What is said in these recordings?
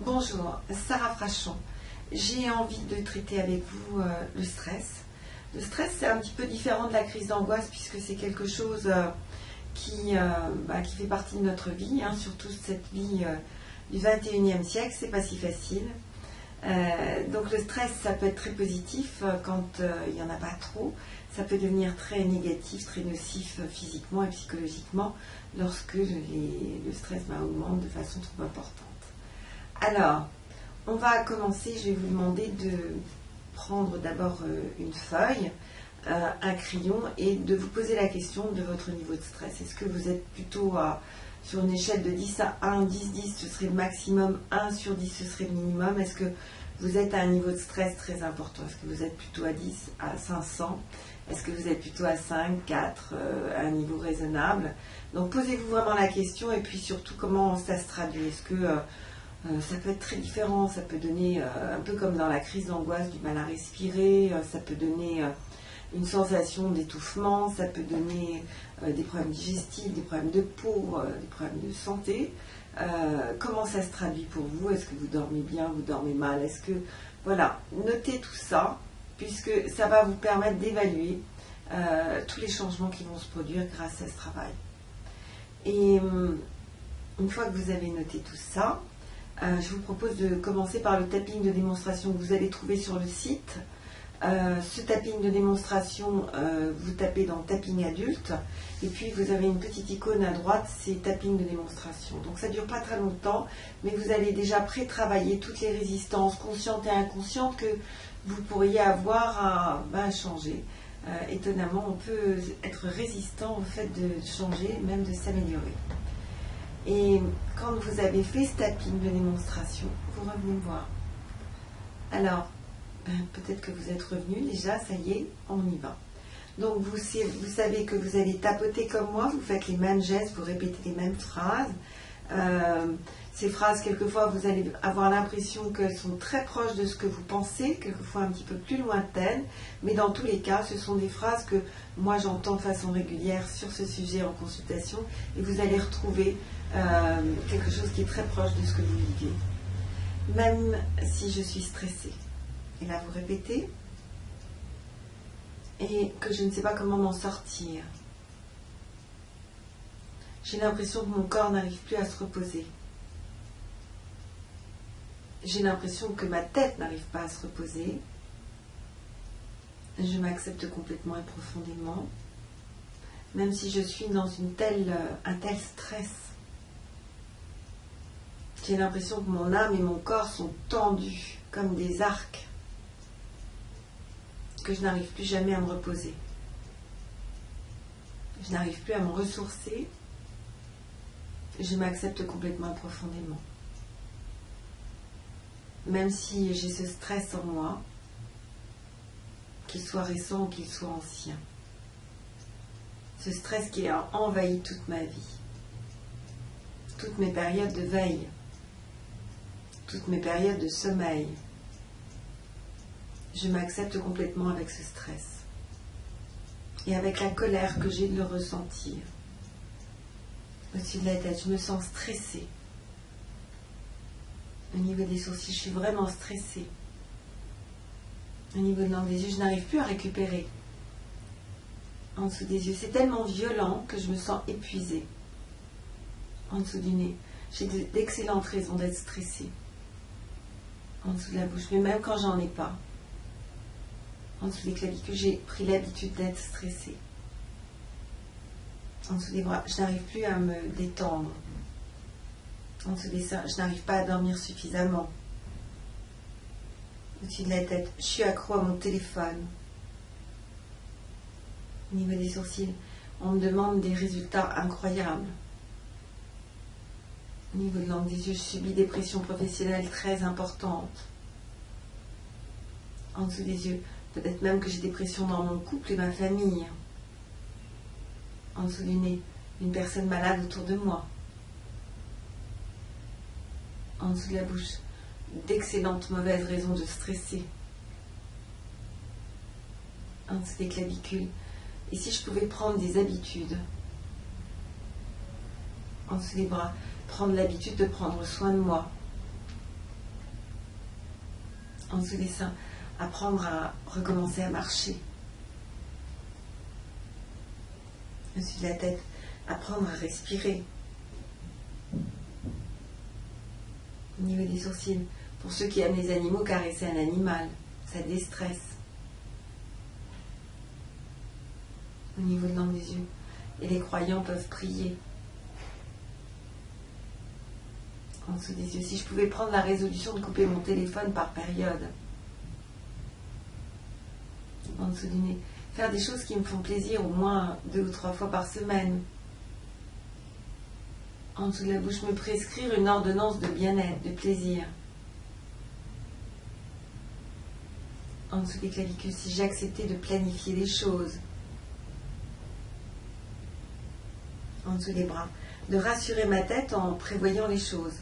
Bonjour, Sarah Frachon. J'ai envie de traiter avec vous le stress. Le stress, c'est un petit peu différent de la crise d'angoisse puisque c'est quelque chose qui fait partie de notre vie, surtout cette vie du 21e siècle, c'est pas si facile. Donc le stress, ça peut être très positif quand il n'y en a pas trop. Ça peut devenir très négatif, très nocif physiquement et psychologiquement lorsque le stress augmente de façon trop importante. Alors, on va commencer, je vais vous demander de prendre d'abord une feuille, un crayon et de vous poser la question de votre niveau de stress. Est-ce que vous êtes plutôt sur une échelle de 10 à 1, 10, 10 ce serait le maximum, 1 sur 10 ce serait le minimum? Est-ce que vous êtes à un niveau de stress très important? Est-ce que vous êtes plutôt à 10, à 500? Est-ce que vous êtes plutôt à 5, 4, à un niveau raisonnable? Donc posez-vous vraiment la question et puis surtout comment ça se traduit. Est-ce que ça peut être très différent, ça peut donner un peu comme dans la crise d'angoisse, du mal à respirer, ça peut donner une sensation d'étouffement, ça peut donner des problèmes digestifs, des problèmes de peau, des problèmes de santé. Comment ça se traduit pour vous? Est-ce que vous dormez bien, vous dormez mal? Est-ce que... Voilà, notez tout ça, puisque ça va vous permettre d'évaluer tous les changements qui vont se produire grâce à ce travail. Et une fois que vous avez noté tout ça, je vous propose de commencer par le tapping de démonstration que vous allez trouver sur le site. Ce tapping de démonstration, vous tapez dans tapping adulte et puis vous avez une petite icône à droite, c'est tapping de démonstration. Donc ça ne dure pas très longtemps, mais vous allez déjà pré-travailler toutes les résistances conscientes et inconscientes que vous pourriez avoir à changer. Étonnamment, on peut être résistant au fait de changer, même de s'améliorer. Et quand vous avez fait ce tapping de démonstration, vous revenez me voir. Alors, peut-être que vous êtes revenu déjà, ça y est, on y va. Donc vous savez que vous allez tapoter comme moi, vous faites les mêmes gestes, vous répétez les mêmes phrases. Ces phrases, quelquefois, vous allez avoir l'impression qu'elles sont très proches de ce que vous pensez, quelquefois un petit peu plus lointaines, mais dans tous les cas, ce sont des phrases que moi j'entends de façon régulière sur ce sujet en consultation, et vous allez retrouver quelque chose qui est très proche de ce que vous vivez. Même si je suis stressée. Et là, vous répétez. Et que je ne sais pas comment m'en sortir. J'ai l'impression que mon corps n'arrive plus à se reposer. J'ai l'impression que ma tête n'arrive pas à se reposer. Je m'accepte complètement et profondément. Même si je suis dans un tel stress. J'ai l'impression que mon âme et mon corps sont tendus comme des arcs. Que je n'arrive plus jamais à me reposer. Je n'arrive plus à me ressourcer. Je m'accepte complètement et profondément. Même si j'ai ce stress en moi, qu'il soit récent ou qu'il soit ancien. Ce stress qui a envahi toute ma vie. Toutes mes périodes de veille. Toutes mes périodes de sommeil. Je m'accepte complètement avec ce stress. Et avec la colère que j'ai de le ressentir. Au-dessus de la tête, je me sens stressée. Au niveau des sourcils, je suis vraiment stressée. Au niveau de l'angle des yeux, je n'arrive plus à récupérer. En dessous des yeux, c'est tellement violent que je me sens épuisée. En dessous du nez, j'ai d'excellentes raisons d'être stressée. En dessous de la bouche, mais même quand j'en ai pas. En dessous des clavicules, j'ai pris l'habitude d'être stressée. En dessous des bras, je n'arrive plus à me détendre. En dessous des seins, je n'arrive pas à dormir suffisamment. Au-dessus de la tête, je suis accro à mon téléphone. Au niveau des sourcils, on me demande des résultats incroyables. Au niveau de l'angle des yeux, je subis des pressions professionnelles très importantes. En dessous des yeux, peut-être même que j'ai des pressions dans mon couple et ma famille. En dessous du nez, une personne malade autour de moi. En dessous de la bouche, d'excellentes mauvaises raisons de stresser. En dessous des clavicules, et si je pouvais prendre des habitudes. En dessous des bras, prendre l'habitude de prendre soin de moi. En dessous des seins, apprendre à recommencer à marcher. Au-dessus de la tête, apprendre à respirer. Au niveau des sourcils, pour ceux qui aiment les animaux, caresser un animal, ça déstresse. Au niveau de l'angle des yeux, et les croyants peuvent prier. En dessous des yeux, si je pouvais prendre la résolution de couper mon téléphone par période. En dessous du nez, faire des choses qui me font plaisir au moins 2 ou 3 fois par semaine. En dessous de la bouche, me prescrire une ordonnance de bien-être, de plaisir. En dessous des clavicules, si j'acceptais de planifier les choses. En dessous des bras, de rassurer ma tête en prévoyant les choses.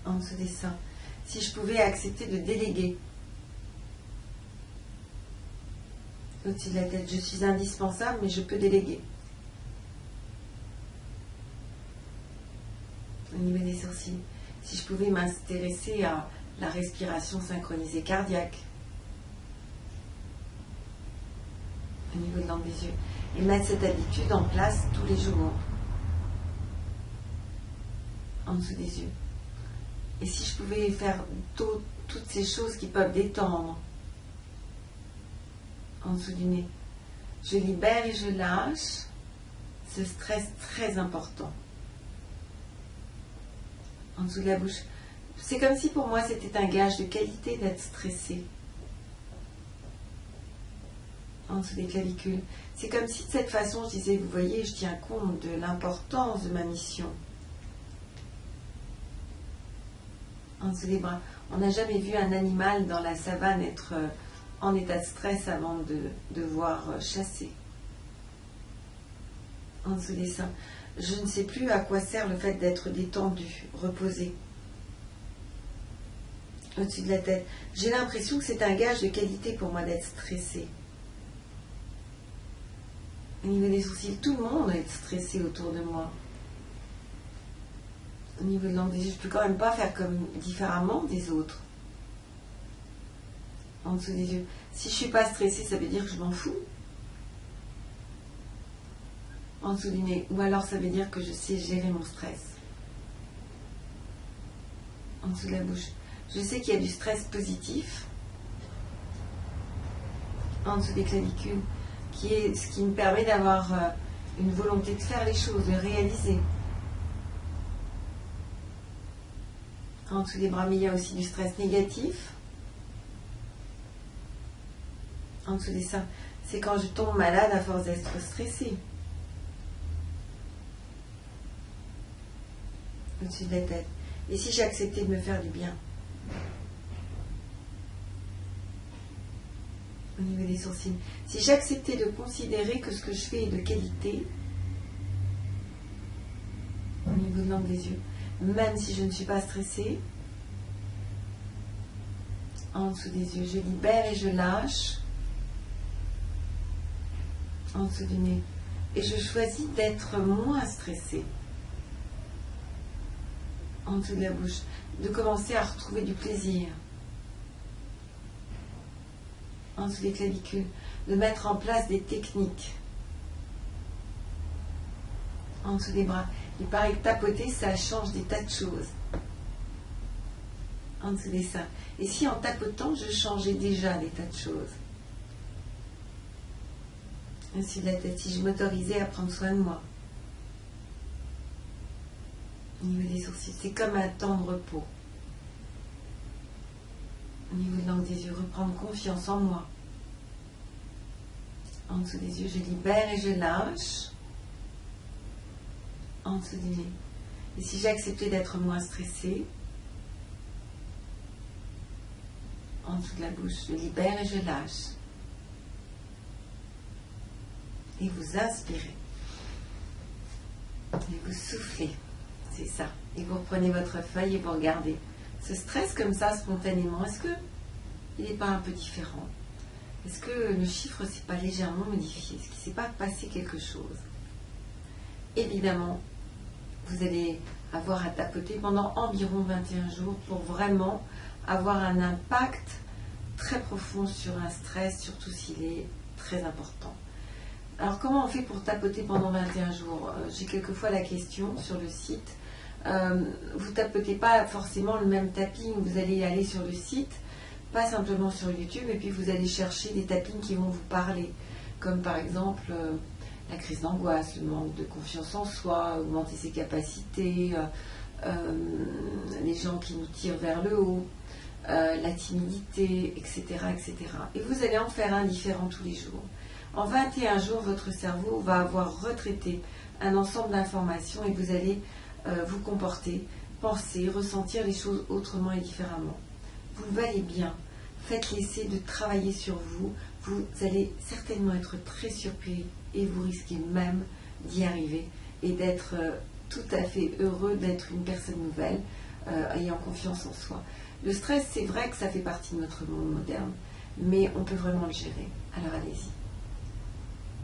En dessous des seins, si je pouvais accepter de déléguer. Au-dessus de la tête, je suis indispensable, mais je peux déléguer. Au niveau des sourcils, si je pouvais m'intéresser à la respiration synchronisée cardiaque. Au niveau de l'angle des yeux, et mettre cette habitude en place tous les jours. En dessous des yeux. Et si je pouvais faire toutes ces choses qui peuvent détendre. En dessous du nez, je libère et je lâche ce stress très important. En dessous de la bouche, c'est comme si pour moi c'était un gage de qualité d'être stressé. En dessous des clavicules, c'est comme si de cette façon je disais, vous voyez, je tiens compte de l'importance de ma mission. En dessous des bras, on n'a jamais vu un animal dans la savane être en état de stress avant de devoir chasser. En dessous des seins, je ne sais plus à quoi sert le fait d'être détendu, reposé. Au-dessus de la tête, j'ai l'impression que c'est un gage de qualité pour moi d'être stressé. Au niveau des sourcils, tout le monde est stressé autour de moi. Au niveau de l'angle des yeux, je ne peux quand même pas faire comme différemment des autres. En dessous des yeux, si je ne suis pas stressée, ça veut dire que je m'en fous. En dessous du nez, ou alors ça veut dire que je sais gérer mon stress. En dessous de la bouche, je sais qu'il y a du stress positif. En dessous des clavicules, qui est ce qui me permet d'avoir une volonté de faire les choses, de réaliser. En dessous des bras, mais il y a aussi du stress négatif. En dessous des seins, c'est quand je tombe malade à force d'être stressée. Au-dessus de la tête. Et si j'acceptais de me faire du bien? Au niveau des sourcils, si j'acceptais de considérer que ce que je fais est de qualité, au niveau de l'angle des yeux, même si je ne suis pas stressée, en dessous des yeux, je libère et je lâche, en dessous du nez, et je choisis d'être moins stressée. En dessous de la bouche, de commencer à retrouver du plaisir. En dessous des clavicules, de mettre en place des techniques. En dessous des bras, il paraît que tapoter, ça change des tas de choses. En dessous des seins. Et si en tapotant, je changeais déjà des tas de choses. Au-dessus de la tête, si je m'autorisais à prendre soin de moi. Au niveau des sourcils, c'est comme un temps de repos. Au niveau de l'angle des yeux, reprendre confiance en moi. En dessous des yeux, je libère et je lâche. En dessous du nez. Et si j'acceptais d'être moins stressée, en dessous de la bouche, je libère et je lâche. Et vous inspirez. Et vous soufflez. C'est ça. Et vous reprenez votre feuille et vous regardez. Ce stress comme ça, spontanément, est-ce qu'il n'est pas un peu différent? Est-ce que le chiffre ne s'est pas légèrement modifié? Est-ce qu'il ne s'est pas passé quelque chose? Évidemment, vous allez avoir à tapoter pendant environ 21 jours pour vraiment avoir un impact très profond sur un stress, surtout s'il est très important. Alors comment on fait pour tapoter pendant 21 jours? J'ai quelquefois la question sur le site. Vous tapotez pas forcément le même tapping, vous allez aller sur le site, pas simplement sur YouTube, et puis vous allez chercher des tappings qui vont vous parler, comme par exemple la crise d'angoisse, le manque de confiance en soi, augmenter ses capacités, les gens qui nous tirent vers le haut, la timidité, etc., etc. Et vous allez en faire un différent tous les jours. En 21 jours, votre cerveau va avoir retraité un ensemble d'informations et vous allez vous comporter, penser, ressentir les choses autrement et différemment. Vous le valez bien. Faites l'essai de travailler sur vous. Vous allez certainement être très surpris et vous risquez même d'y arriver et d'être tout à fait heureux d'être une personne nouvelle, ayant confiance en soi. Le stress, c'est vrai que ça fait partie de notre monde moderne, mais on peut vraiment le gérer. Alors allez-y.